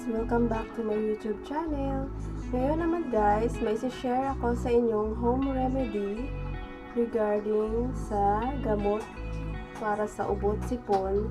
Welcome back to my YouTube channel. Ngayon naman guys, may isi-share ako sa inyong home remedy regarding sa gamot para sa ubo't sipon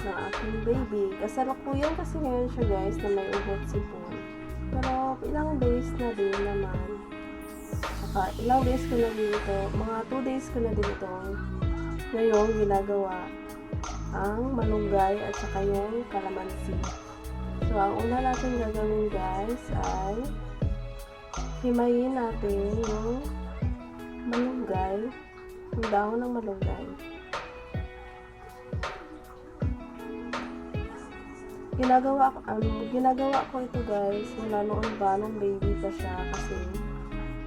ng aking baby. Kasalukuyan kasi ngayon siya guys na may ubo't sipon. Pero ilang days na din naman. Saka ilang days ko na dito, mga 2 days ko na dito ngayon ginagawa ang malunggay at saka yung kalamansi. So, ang una natin gagawin guys ay himayin natin yung malunggay, yung dahon ng malunggay. Ginagawa ko ito guys mula noon ba nung baby pa siya kasi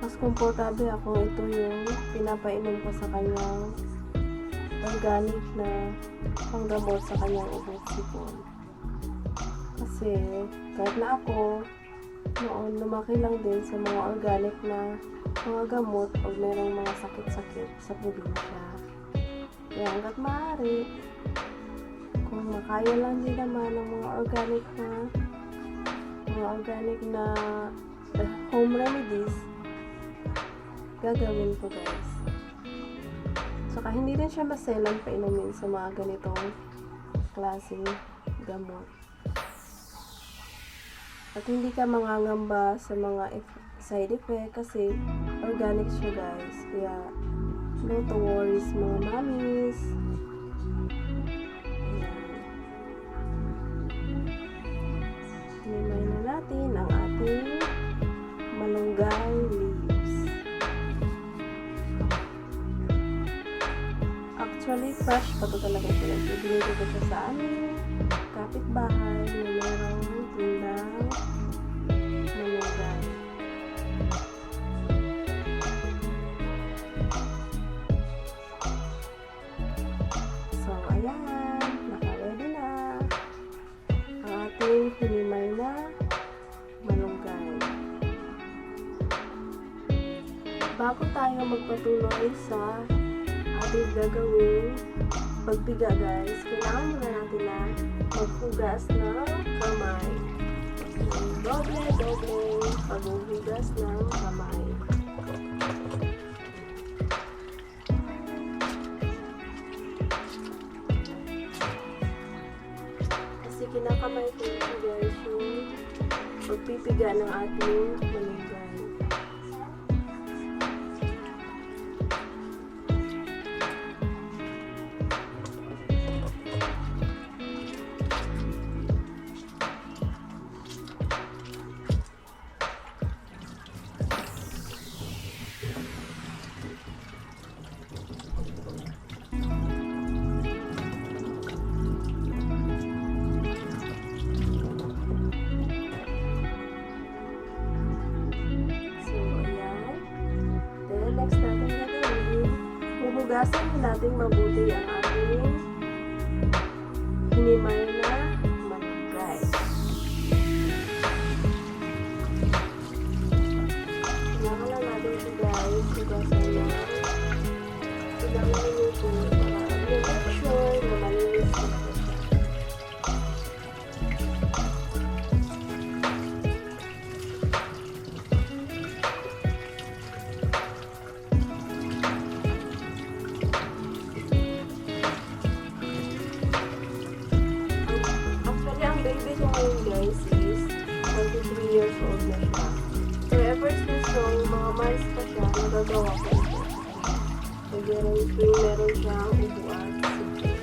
mas komportable ako. Ito yung pinapainom ko sa kanyang organic na panggamot sa kanyang ubo't sipon. Kasi kahit na ako noon lumaki lang din sa mga organic na mga gamot pag mayroong mga sakit-sakit sa probinsya. Kaya hanggat maaari, kung makaya lang din naman ng mga organic na home remedies, gagawin ko guys. Saka hindi rin siya maselan painumin sa mga ganitong klaseng gamot. At hindi ka mangangamba sa mga side effect kasi organic siya guys. Kaya no to worries mga mommies. Hinimay na natin ang ating malunggay leaves. Actually, fresh pa ito talaga siya. Ibigay ko siya sa aming kapitbahay na merong tindang malunggay. So, ayan. Naka-ready na ang ating hinimay na malunggay. Bago tayo magpatuloy sa ating gagawin pagpiga guys, kailangan muna natin na maghugas ng kamay. Doble paghugas ng kamay. Kasi kinakamay ko ito guys yung pagpipiga ng ating malunggay. Next natin gagawin, huhugasan natin mabuti ang ating hinimay na malunggay. Kailangan lang natin ito guys, hugasan na ilang minuto para make sure na malinis ito. Guys is 23 years old na siya. So ever since nung mga months pa siya, nagagawa ko ito. So meron siyang ubo't sipon.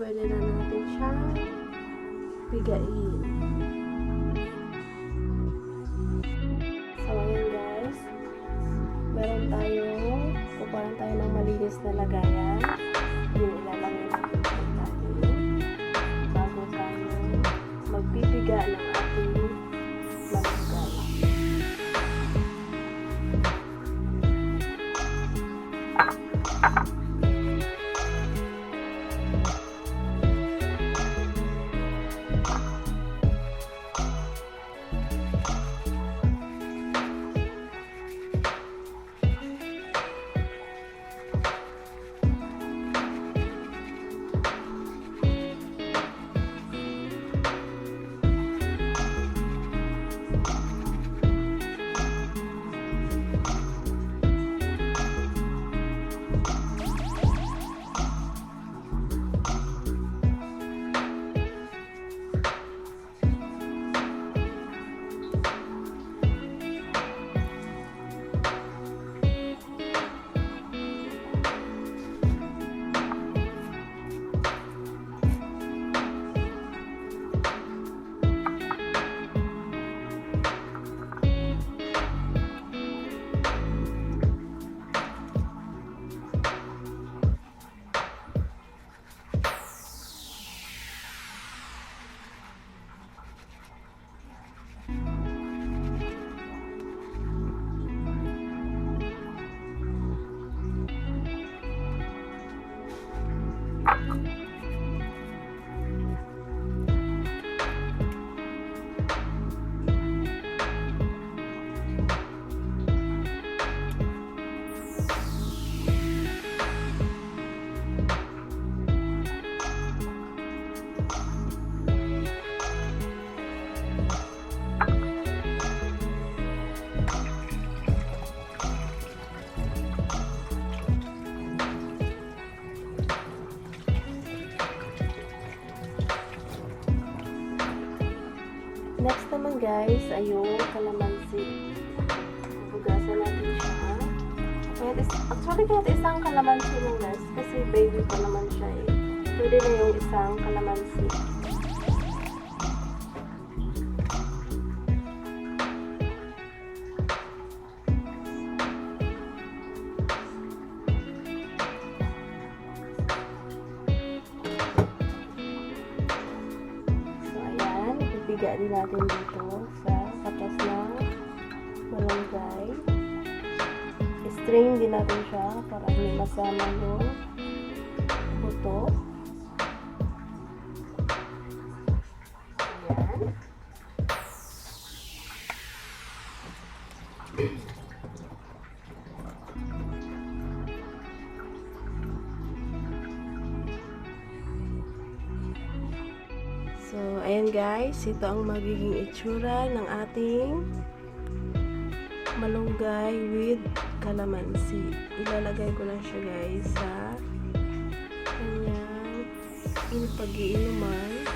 pwede na natin siyang pigain. So, ayan guys. Kukuha tayo ng malinis na lagayan. Yung ilalagay natin sa atin bago tayo magpipiga ng ating malunggay. Next naman guys ay yung kalamansi. Bugasan natin siya. Actually kahit isang kalamansi lang guys, kasi baby pa naman siya eh. Pwede na yung isang kalamansi. Piga din natin dito sa katas ng malunggay. I-strain din natin siya para hindi masama yung buto. Ayan. So, ayan guys, ito ang magiging itsura ng ating malunggay with kalamansi. Ilalagay ko lang siya guys sa kanyang pag-iinuman.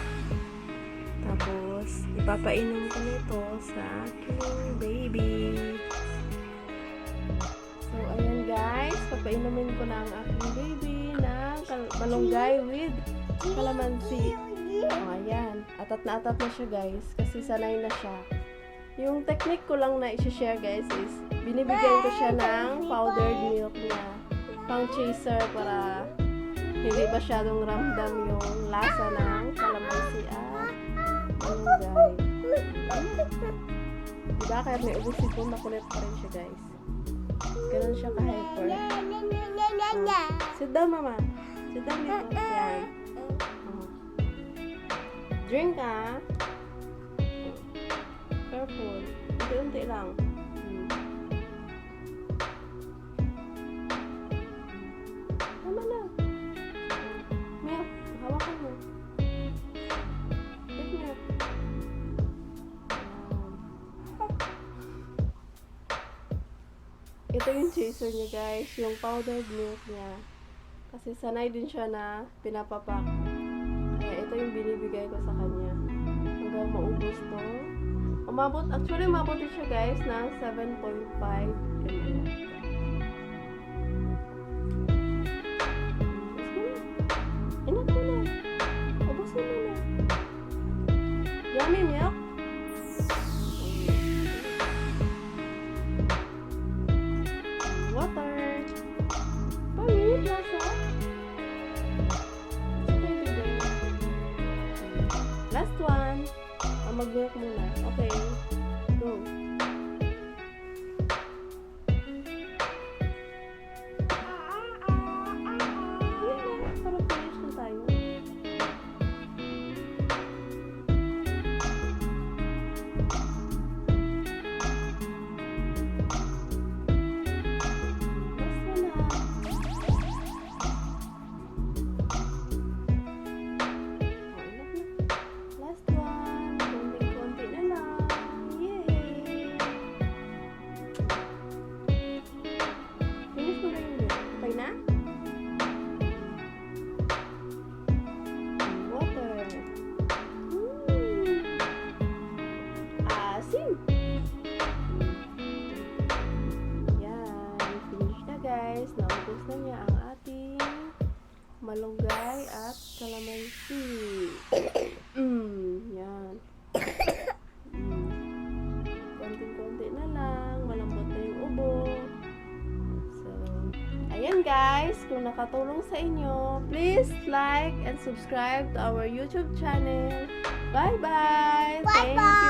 Tapos, ipapainom ko nito sa aking baby. So, ayan guys, papainumin ko na ang aking baby ng malunggay with kalamansi. Oh, ayan. Atat na siya guys. Kasi sanay na siya. Yung technique ko lang na i-share guys is binibigyan ko siya ng powdered milk niya. Pang chaser para hindi masyadong ramdam yung lasa ng kalamansi at malunggay. Diba? Kaya may ubos sipon, makulit pa rin siya guys. Ganun siya ka-hyper. Sit down mama. Sit down dito. Yan. Drink ah. Careful. Unti-unti lang. Tama na. Milk. Hawakan mo. Take milk. Ito yung chaser niya guys. Yung powdered milk niya. Kasi sanay din siya na pinapapak. Kaya ito yung binibigay ko sa kanya. Hanggang maubos to. Actually umabot din siya guys ng 7.5 ml. Enough mo na. Yummy milk? Water. Pangit lasa. Last one. Mag-milk muna. Okay. Go. Guys, naubos na niya ang ating malunggay at kalamansi. Yan. Konti-konti na lang. Malambot na yung ubo. So, ayan guys. Kung nakatulong sa inyo, please like and subscribe to our YouTube channel. Bye-bye! Thank you!